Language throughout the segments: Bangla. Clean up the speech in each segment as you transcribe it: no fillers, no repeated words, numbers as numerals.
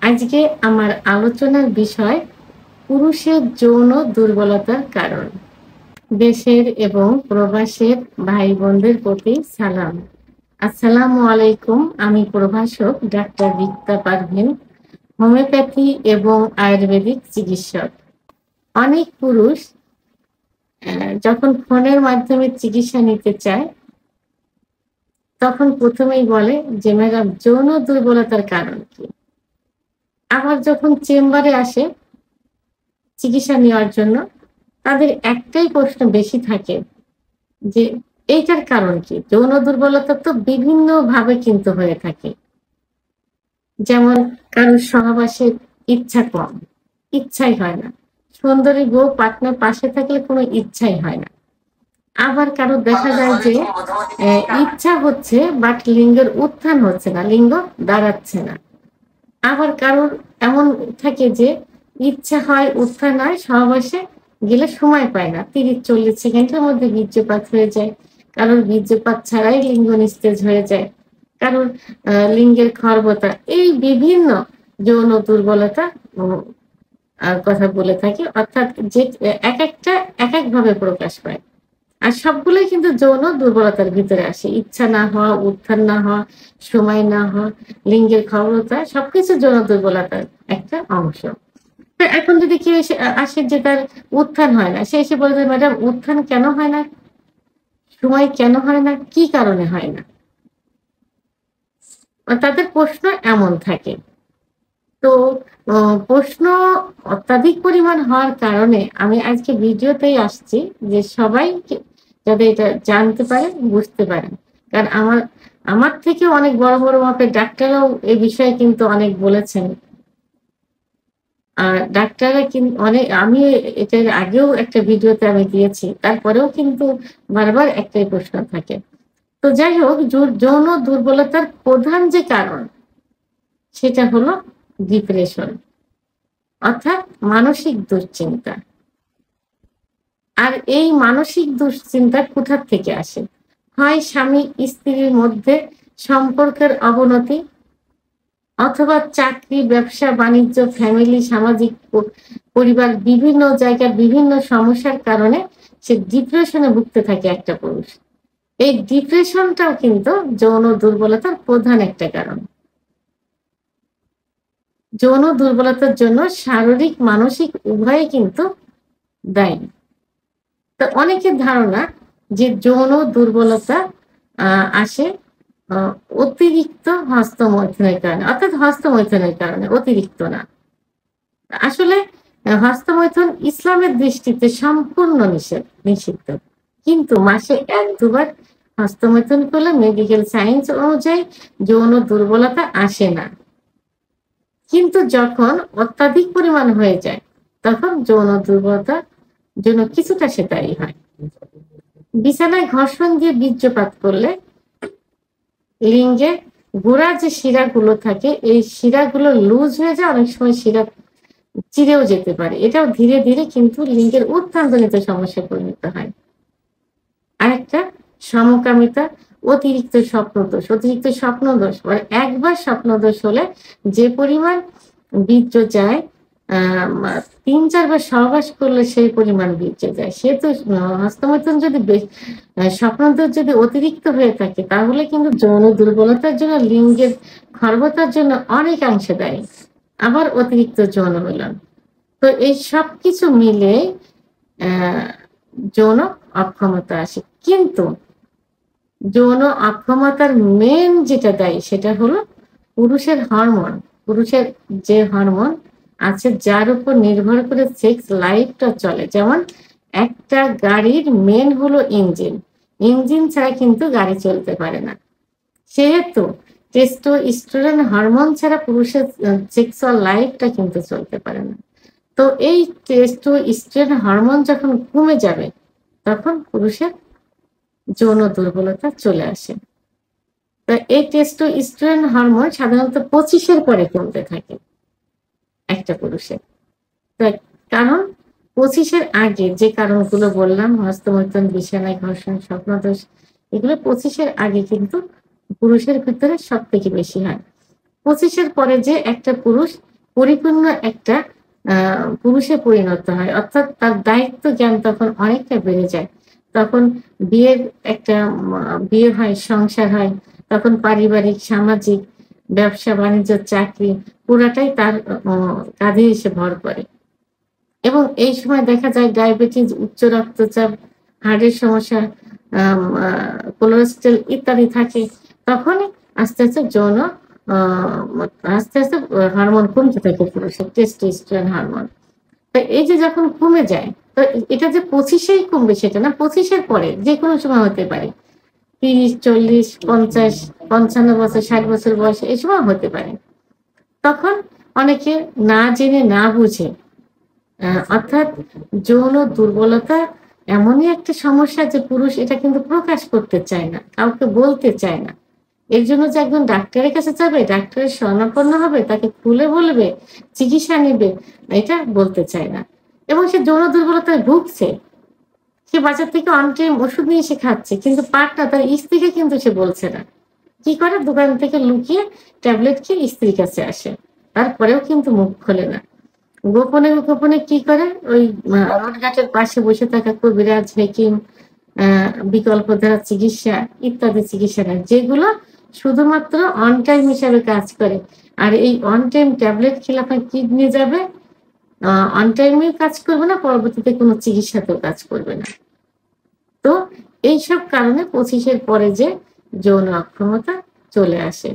আজকে আমার আলোচনার বিষয় পুরুষের যৌন দুর্বলতার কারণ। দেশের এবং প্রবাসের ভাই বোনদের প্রতি সালাম। আসসালামু আলাইকুম। আমি প্রভাষক ডাক্তার রিক্তা পারভিন, হোমিওপ্যাথি এবং আয়ুর্বেদিক চিকিৎসক। অনেক পুরুষ যখন ফোনের মাধ্যমে চিকিৎসা নিতে চায় তখন প্রথমেই বলে যে ম্যাডাম যৌন দুর্বলতার কারণ কি। আবার যখন চেম্বারে আসে চিকিৎসা নেওয়ার জন্য তাদের একটাই প্রশ্ন বেশি থাকে যে এইটার কারণ কি। যৌন দুর্বলতা তো বিভিন্ন ভাবে কিন্তু হয়ে থাকে, যেমন কারোর সহবাসের ইচ্ছা কম, ইচ্ছাই হয় না। সুন্দরী বউ পার্টনার পাশে থাকলে কোনো ইচ্ছাই হয় না। আবার কারো দেখা যায় যে ইচ্ছা হচ্ছে বাট লিঙ্গের উত্থান হচ্ছে না, লিঙ্গ দাঁড়াচ্ছে না। আবার কারোর এমন থাকে যে ইচ্ছা হয়, উত্থান হয়, সহবাসে গেলে সময় পায় না, 30-40 সেকেন্ডের মধ্যে বীর্যপাত হয়ে যায়। কারোর বীর্যপাত ছাড়াই লিঙ্গ নিস্তেজ হয়ে যায়, কারোর লিঙ্গের খর্বতা। এই বিভিন্ন যৌন দুর্বলতা কথা বলে থাকি, অর্থাৎ যে এক একটা এক এক ভাবে প্রকাশ পায়। আর সবগুলোই কিন্তু যৌন দুর্বলতার ভিতরে আসে। ইচ্ছা না হওয়া, উত্থান না হওয়া, সময় না হওয়া, লিঙ্গের খবরতা সবকিছু যৌন দুর্বলতার একটা অংশ। তো এখন যদি কেউ এসে আসে যে তার উত্থান হয় না, সে এসে বলে যে ম্যাডাম উত্থান কেন হয় না, সময় কেন হয় না, কি কারণে হয় না, তাদের প্রশ্ন এমন থাকে। তো প্রশ্ন অত্যাধিক পরিমাণ হওয়ার কারণে আমি আজকে ভিডিওতেই আসছি যে সবাই যাতে এটা জানতে পারে, বুঝতে পারেন। কারণ আমার থেকে অনেক বড় বড় মাপের ডাক্তাররাও এই বিষয়ে কিন্তু অনেক বলেছেন। আর ডাক্তাররা কিন্তু অনেক, আমি এটার আগেও একটা ভিডিওতে আমি দিয়েছি, তারপরেও কিন্তু বারবার একটাই প্রশ্ন থাকে। তো যাই হোক, যৌন দুর্বলতার প্রধান যে কারণ সেটা হলো ডিপ্রেশন, অর্থাৎ মানসিক দুশ্চিন্তা। আর এই মানসিক দুশ্চিন্তা কোথা থেকে আসে? হয় স্বামী স্ত্রীর মধ্যে সম্পর্কের অবনতি, অথবা চাকরি, ব্যবসা বাণিজ্য, ফ্যামিলি, সামাজিক পরিবার, বিভিন্ন জায়গার বিভিন্ন সমস্যার কারণে সে ডিপ্রেশনে ভুগতে থাকে একটা পুরুষ। এই ডিপ্রেশনটাও কিন্তু যৌন দুর্বলতার প্রধান একটা কারণ। যৌন দুর্বলতার জন্য শারীরিক মানসিক উভয়ে কিন্তু দায়ী। তো অনেকের ধারণা যে যৌন দুর্বলতা আসে অতিরিক্ত হস্তমৈথুনের কারণে, অর্থাৎ হস্তমৈথুনের কারণে, অতিরিক্ত না। আসলে হস্তমৈথুন ইসলামের দৃষ্টিতে সম্পূর্ণ নিষিদ্ধ, কিন্তু মাসে 1-2 বার হস্তমৈথুন করলে মেডিকেল সায়েন্স অনুযায়ী যৌন দুর্বলতা আসে না। কিন্তু যখন অত্যাধিক পরিমাণ হয়ে যায় তখন যৌন দুর্বলতার জন্য কিছুটা সে দায়ী হয়। বিছানায় ঘর্ষণ দিয়ে বীর্যপাত করলে লিঙ্গে গোড়া যে শিরাগুলো থাকে, এই শিরাগুলো লুজ হয়ে যায়, অনেক সময় শিরা চিরেও যেতে পারে। এটাও ধীরে ধীরে কিন্তু লিঙ্গের উত্থানজনিত সমস্যায় পরিণত হয়। আরেকটা সমকামিতা, অতিরিক্ত স্বপ্নদোষ। অতিরিক্ত স্বপ্নদোষ মানে একবার স্বপ্নদোষ হলে যে পরিমাণ বীর্য যায়, 3-4 বার সহবাস করলে সেই পরিমাণ বীর্য যায়। সে তো হস্তমৈথুন যদি স্বপ্নদোষ যদি অতিরিক্ত হয়ে থাকে তাহলে কিন্তু যৌন দুর্বলতার জন্য, লিঙ্গের খর্বতার জন্য অনেকাংশে দায়ী। আবার অতিরিক্ত যৌন মিলন। তো এই সবকিছু মিলে যৌন অক্ষমতা আসে। কিন্তু যৌন অক্ষমতার মেন যেটা দায়ী সেটা হলো পুরুষের হরমোন। পুরুষের যে হরমোন আছে যার উপর নির্ভর করে সেক্স লাইফটা চলে। যেমন একটা গাড়ির মেন হলো ইঞ্জিন, ইঞ্জিন ছাড়া কিন্তু গাড়ি চলতে পারে না। সেহেতু টেস্টোস্টেরন হরমোন ছাড়া পুরুষের সেক্সুয়াল লাইফটা কিন্তু চলতে পারে না। তো এই টেস্টোস্টেরন হরমোন যখন কমে যাবে তখন পুরুষের যৌন দুর্বলতা চলে আসে। তো এই টেস্টোস্টেরন হরমোন সাধারণত 25-এর পরে কমতে থাকে একটা পুরুষের। কারণ 25-এর আগে যে কারণগুলো বললাম, হস্তমৈথুন, বিছানায় ঘর্ষণ, স্বপ্নদোষ, এগুলো 25-এর আগে কিন্তু পুরুষের ভিতরে সব থেকে বেশি হয়। 25-এর পরে যে একটা পুরুষ পরিপূর্ণ একটা পুরুষে পরিণত হয়। অর্থাৎ তার দায়িত্ব জ্ঞান তখন অনেকটা বেড়ে যায়। তখন বিয়ের একটা বিয়ে হয়, সংসার হয়। তখন পারিবারিক, সামাজিক, ব্যবসা-বাণিজ্য, চাকরি পুরাটাই তার কাঁধে এসে ভর করে। এবং এই সময় দেখা যায় ডায়াবেটিস, উচ্চ রক্তচাপ, হার্টের সমস্যা, আম আ কোলেস্টেরল ইত্যাদি থাকে। তখনই আস্তে, আস্তে যৌন আ আস্তে, আস্তে হরমোন কমতে থাকে পুরুষের টেস্টোস্টেরন হরমোন। তো এই যে যখন কমে যায়, তো এটা যে ২৫ এই কমবে সেটা না, ২৫ এর পরে যেকোনো সময় হতে পারে। ৩০, ৪০, ৫০, ৫৫ বছর, ৬০ বছর বয়সে এই সময় হতে পারে। তখন অনেকে না জেনে না বুঝে অর্থাৎ যৌন দুর্বলতা এমনই একটা সমস্যা যে পুরুষ এটা কিন্তু প্রকাশ করতে চায় না। কাউকে বলতে চায় না। এর জন্য যে একজন ডাক্তারের কাছে যাবে, ডাক্তারের শরণাপন্ন হবে, তাকে খুলে বলবে, চিকিৎসা নিবে, এটা বলতে চায় না। এবং সে যৌন দুর্বলতায় ভুগছে। সে বাজার থেকে অন টাইম ওষুধ নিয়ে সে খাচ্ছে। কিন্তু পার্টনার তার স্ত্রীকে কিন্তু সে বলছে না। কি করে? দোকান থেকে লুকিয়ে ট্যাবলেট খেয়ে স্ত্রীর কাছে আসে। তারপরেও কিন্তু মুখ খোলে না। গোপনে, গোপনে কি করে? ওই রোডঘাটের পাশে বসে থাকা কবিরাজ, হেকিম, আ বিকল্পধারা চিকিৎসা ইত্যাদি চিকিৎসা নেয়। যেগুলো শুধুমাত্র অন টাইম হিসাবে কাজ করে। আর এই অন টাইম ট্যাবলেট খেলে আপনার কিডনি যাবে, আ অন টাইমেও কাজ করবে না, পরবর্তীতে কোনো চিকিৎসাতেও কাজ করবে না। তো এইসব কারণে ২৫ এর পরে যে যৌন অক্ষমতা চলে আসে।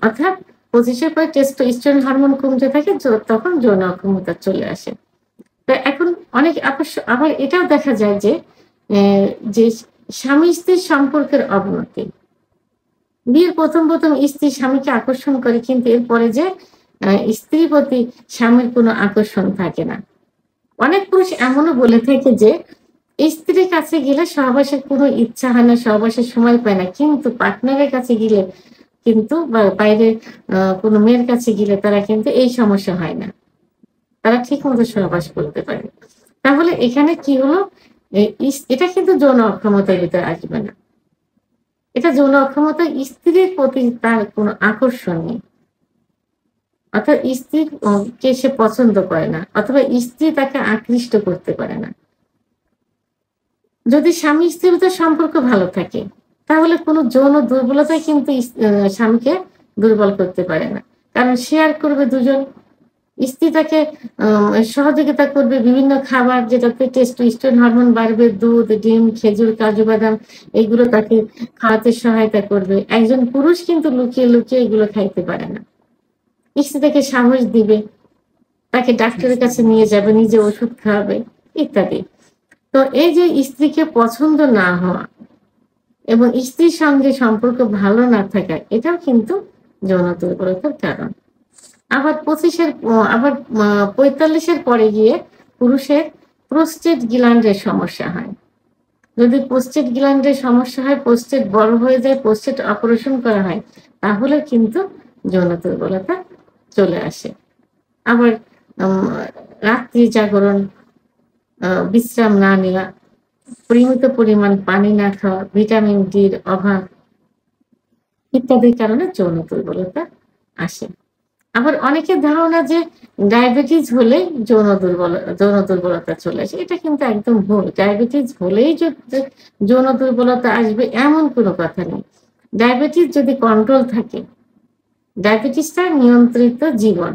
অর্থাৎ ২৫ এর পরে টেস্টোস্টেরন হরমোন কমতে থাকে, তখন যৌন অক্ষমতা চলে আসে। তো এখন অনেক আবার এটাও দেখা যায় যে, এ যে স্বামী-স্ত্রীর সম্পর্কের অবনতি। বিয়ের ১ম স্ত্রী স্বামীকে আকর্ষণ করে, কিন্তু এরপরে যে স্ত্রীর প্রতি স্বামীর কোনো আকর্ষণ থাকে না। অনেক পুরুষ এমনও বলে থাকে যে, স্ত্রীর কাছে গেলে সহবাসের কোনো ইচ্ছা হয় না, সহবাসের সময় পায় না। কিন্তু পার্টনারের কাছে গেলে কিন্তু বা বাইরে কোনো মেয়ের কাছে গেলে তারা কিন্তু এই সমস্যা হয় না। তারা ঠিকমতো সহবাস করতে পারে। তাহলে এখানে কি হলো? এ এটা কিন্তু যৌন অক্ষমতার ভিতরে আসবে না। এটা যৌন অক্ষমতা, স্ত্রীর প্রতি তার কোনো আকর্ষণ নেই। অর্থাৎ স্ত্রী কে সে পছন্দ করে না, অথবা স্ত্রী তাকে আকৃষ্ট করতে পারে না। যদি স্বামী-স্ত্রীর ভিতর সম্পর্ক ভালো থাকে, তাহলে কোনো যৌন দুর্বলতাই কিন্তু স্বামীকে দুর্বল করতে পারে না। কারণ শেয়ার করবে দুজন। স্ত্রী তাকে সহযোগিতা করবে বিভিন্ন খাবার, যেটাতে টেস্টোস্টেরন হরমোন বাড়বে। দুধ, ডিম, খেজুর, কাজু বাদাম এগুলো তাকে খাওয়াতে সহায়তা করবে। একজন পুরুষ কিন্তু লুকিয়ে, লুকিয়ে এগুলো খাইতে পারে না। স্ত্রী তাকে সাহস দিবে, তাকে ডাক্তারের কাছে নিয়ে যাবে, নিজে ওষুধ খাওয়াবে ইত্যাদি। তো এই যে স্ত্রীকে পছন্দ না হওয়া এবং স্ত্রীর সঙ্গে সম্পর্ক ভালো না থাকা, এটাও কিন্তু যৌন দুর্বলতার কারণ। আবার ২৫ এর আবার ৪৫ এর পরে গিয়ে পুরুষের প্রোস্টেট গ্ল্যান্ডের সমস্যা হয়। যদি প্রোস্টেট গ্ল্যান্ডের সমস্যা হয়, প্রোস্টেট বড় হয়ে যায়, প্রোস্টেট অপারেশন করা হয়, তাহলে কিন্তু যৌন দুর্বলতা চলে আসে। আবার উম রাত্রি জাগরণ, বিশ্রাম না নেওয়া, পরিমিত পরিমাণ পানি না খাওয়া, ভিটামিন ডির অভাব ইত্যাদির কারণে যৌন দুর্বলতা আসে। আবার অনেকের ধারণা যে ডায়াবেটিস হলেই যৌন দুর্বলতা চলে আসে। এটা কিন্তু একদম ভুল। ডায়াবেটিস হলেই যে যৌন দুর্বলতা আসবে এমন কোনো কথা নেই। ডায়াবেটিস যদি কন্ট্রোল থাকে, ডায়াবেটিসটা নিয়ন্ত্রিত জীবন,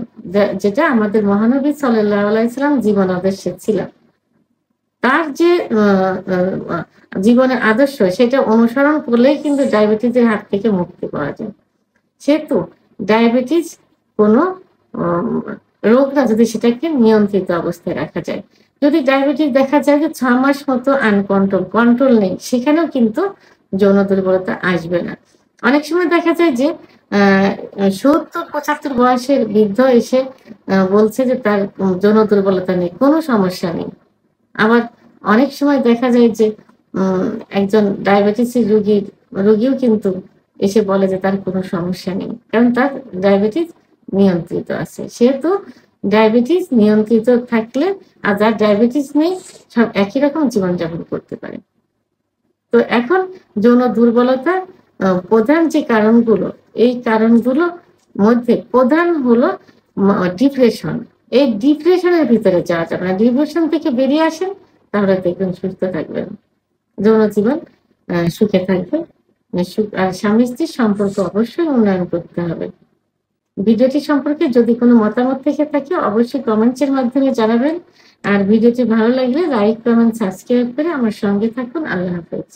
যেটা আমাদের মহানবী সাল্লাল্লাহু আলাইহি সাল্লাম জীবন আদর্শে ছিল। তার যে আ আ আ জীবনের আদর্শ, সেটা অনুসরণ করলেই কিন্তু ডায়াবেটিসের হাত থেকে মুক্তি পাওয়া যায়। সেহেতু ডায়াবেটিস কোনো উম রোগ না, যদি সেটাকে নিয়ন্ত্রিত অবস্থায় রাখা যায়। যদি ডায়াবেটিস দেখা যায় যে ৬ মাস মতো কন্ট্রোল নেই, সেখানেও কিন্তু যৌন দুর্বলতা আসবে না। অনেক সময় দেখা যায় যে আ ৭০-৭৫ বয়সের বৃদ্ধ এসে বলছে যে তার যৌন দুর্বলতা নেই, কোনো সমস্যা নেই। আবার অনেক সময় দেখা যায় যে উম একজন ডায়াবেটিসের রোগীও কিন্তু এসে বলে যে তার কোনো সমস্যা নেই। কারণ তার ডায়াবেটিস নিয়ন্ত্রিত আছে। সেহেতু ডায়াবেটিস নিয়ন্ত্রিত থাকলে, আর যার ডায়াবেটিস নেই, সব একই রকম জীবনযাপন করতে পারে। তো এখন যৌন দুর্বলতার প্রধান যে কারণগুলো, এই কারণগুলো মধ্যে প্রধান হলো ডিপ্রেশন। এই ডিপ্রেশনের ভিতরে যাওয়া যাবে না। ডিপ্রেশন থেকে বেরিয়ে আসেন, তাহলে দেখবেন সুস্থ থাকবেন, যৌন জীবন সুখে থাকবে। আর স্বামী স্ত্রীর সম্পর্ক অবশ্যই উন্নয়ন করতে হবে। ভিডিওটি সম্পর্কে যদি কোনো মতামত থেকে থাকে অবশ্যই কমেন্টসের মাধ্যমে জানাবেন। আর ভিডিওটি ভালো লাগলে লাইক, কমেন্ট, সাবস্ক্রাইব করে আমার সঙ্গে থাকুন। আল্লাহ হাফেজ।